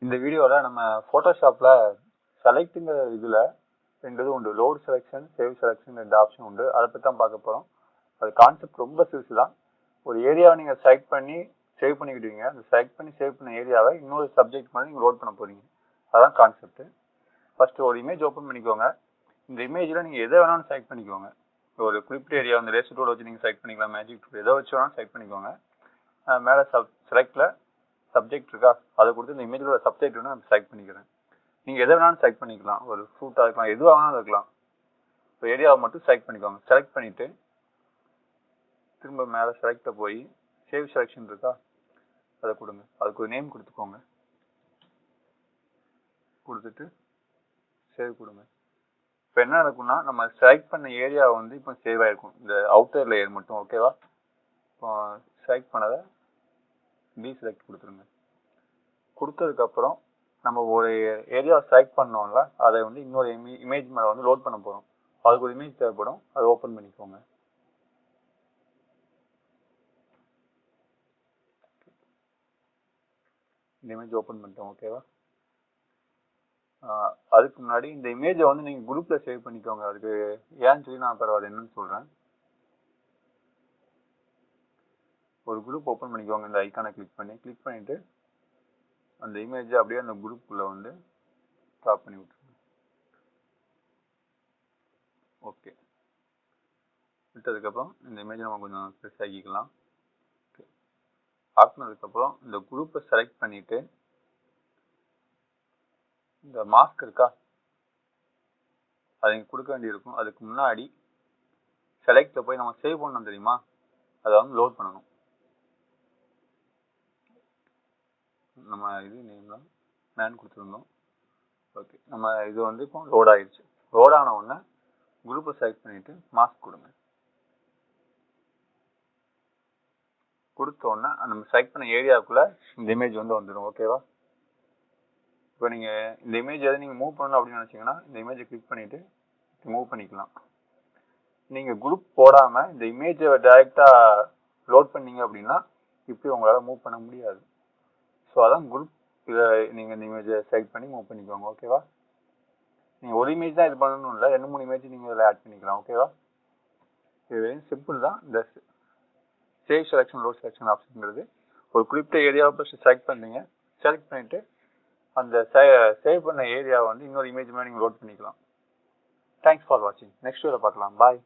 இந்த வீடியோவில் நம்ம ஃபோட்டோஷாப்பில் செலக்ட்டுங்கிற இதில் ரெண்டு இது உண்டு. லோட் செலெக்ஷன், சேவ் செலெக்ஷன் ரெண்டு ஆப்ஷன் உண்டு. அதை பற்றி தான் பார்க்க போகிறோம். அது கான்செப்ட் ரொம்ப சிறுசு தான். ஒரு ஏரியாவை நீங்கள் செலக்ட் பண்ணி சேவ் பண்ணிக்கிடுவீங்க. அந்த செலக்ட் பண்ணி சேவ் பண்ண ஏரியாவை இன்னொரு சப்ஜெக்ட் மாதிரி நீங்கள் லோட் பண்ண போகிறீங்க. அதுதான் கான்செப்ட். ஃபஸ்ட்டு ஒரு இமேஜ் ஓப்பன் பண்ணிக்கோங்க. இந்த இமேஜில் நீங்கள் எதை வேணாலும் செலக்ட் பண்ணிக்கோங்க. ஒரு குறிப்பிட்ட ஏரியா வந்து ரேசர் டூல் வச்சு நீங்கள் செலக்ட் பண்ணிக்கலாம், மேஜிக் டூல் எதை வச்சு வேணாலும் செலக்ட் பண்ணிக்கோங்க. மேலே செலக்டில் சப்ஜெக்ட் இருக்கா, அதை கொடுத்து இந்த இமேஜோட சப்ஜெக்ட் வந்து நான் செலக்ட் பண்ணிக்கிறேன். நீங்கள் எதை வேணாலும் செலக்ட் பண்ணிக்கலாம். ஒரு ஃப்ரூட்டாக இருக்கலாம், எதுவாக வேணாலும் இருக்கலாம். இப்போ ஏரியாவை மட்டும் செலக்ட் பண்ணிக்கோங்க. செலக்ட் பண்ணிவிட்டு திரும்ப மேலே செலக்டில் போய் சேவ் செலெக்ஷன் இருக்கா, அதை கொடுங்க. அதுக்கு ஒரு நேம் கொடுத்துக்கோங்க. கொடுத்துட்டு சேவ் கொடுங்க. இப்போ என்ன நடக்கும்னா நம்ம செலக்ட் பண்ண ஏரியா வந்து இப்போ சேவ் ஆகிருக்கும், இந்த அவுட்டர் லேயர் மட்டும். ஓகேவா? இப்போ செலக்ட் பண்ணதை டீசெலக்ட் கொடுத்துருங்க. கொடுத்ததுக்கப்புறம் நம்ம ஒரு ஏரியாவை செலக்ட் பண்ணோம்ல, அதை வந்து இன்னொரு இமேஜ் மேலே வந்து லோட் பண்ண போகிறோம். அதுக்கு ஒரு இமேஜ் தேவைப்படும், அதை ஓப்பன் பண்ணிக்கோங்க. இந்த இமேஜ் ஓப்பன் பண்ணிட்டோம். ஓகேவா? அதுக்கு முன்னாடி இந்த இமேஜை வந்து நீங்கள் குரூப்பில் சேவ் பண்ணிக்கோங்க. அதுக்கு ஏன்னு சொல்லி நான் பரவாயில்ல என்னன்னு சொல்கிறேன். ஒரு குரூப் ஓப்பன் பண்ணிக்கோங்க. இந்த ஐக்கானை கிளிக் பண்ணிவிட்டு அந்த இமேஜை அப்படியே அந்த குரூப்புக்குள்ளே வந்து ட்ராப் பண்ணி விட்டுருங்க. ஓகே, விட்டதுக்கப்புறம் இந்த இமேஜை நம்ம கொஞ்சம் பெருசாக ஆக்கிக்கலாம். ஓகே, ஆக்குனதுக்கப்புறம் இந்த குரூப்பை செலக்ட் பண்ணிவிட்டு இந்த மாஸ்க் இருக்கா, அதை கொடுக்க வேண்டியிருக்கும். அதுக்கு முன்னாடி செலக்டில் போய் நம்ம சேவ் பண்ணணும் தெரியுமா, அதை வந்து லோட் பண்ணணும். நம்ம இது நேம்லாம் மேன் கொடுத்துருந்தோம். ஓகே, நம்ம இது வந்து இப்போ லோட் ஆகிடுச்சு. லோட் ஆன உடனே குரூப்பை செலக்ட் பண்ணிவிட்டு மாஸ்க் கொடுங்க. கொடுத்த உடனே நம்ம செலக்ட் பண்ண ஏரியாவுக்குள்ளே இந்த இமேஜ் வந்து வந்துடும். ஓகேவா? இப்போ நீங்கள் இந்த இமேஜ் எதை நீங்கள் மூவ் பண்ணணும் அப்படின்னு நினச்சிங்கன்னா இந்த இமேஜை கிளிக் பண்ணிவிட்டு மூவ் பண்ணிக்கலாம். நீங்கள் குரூப் போடாமல் இந்த இமேஜை டைரெக்டாக லோட் பண்ணீங்க அப்படின்னா இப்படி உங்களால் மூவ் பண்ண முடியாது. ஸோ அதான் குரூப். இதை நீங்கள் இந்த இமேஜை செலக்ட் பண்ணி மூவ் பண்ணிக்கோங்க. ஓகேவா? நீங்கள் ஒரு இமேஜ் தான் இது பண்ணணும் இல்லை, 2-3 இமேஜ் நீங்கள் இதில் ஆட் பண்ணிக்கலாம். ஓகேவா? இது வெரி சிம்பிள் தான். இந்த சேவ் செலெக்ஷன், லோட் செலெக்ஷன் ஆப்ஷனுங்கிறது ஒரு குறிப்பிட்ட ஏரியாவை ஃபஸ்ட்டு செலக்ட் பண்ணுறீங்க. செலக்ட் பண்ணிவிட்டு அந்த சேவ் பண்ண ஏரியாவை வந்து இன்னொரு இமேஜ் மாதிரி நீங்கள் லோட் பண்ணிக்கலாம். தேங்க்ஸ் ஃபார் வாட்சிங். நெக்ஸ்ட் வீடியோவில் பார்க்கலாம். பாய்.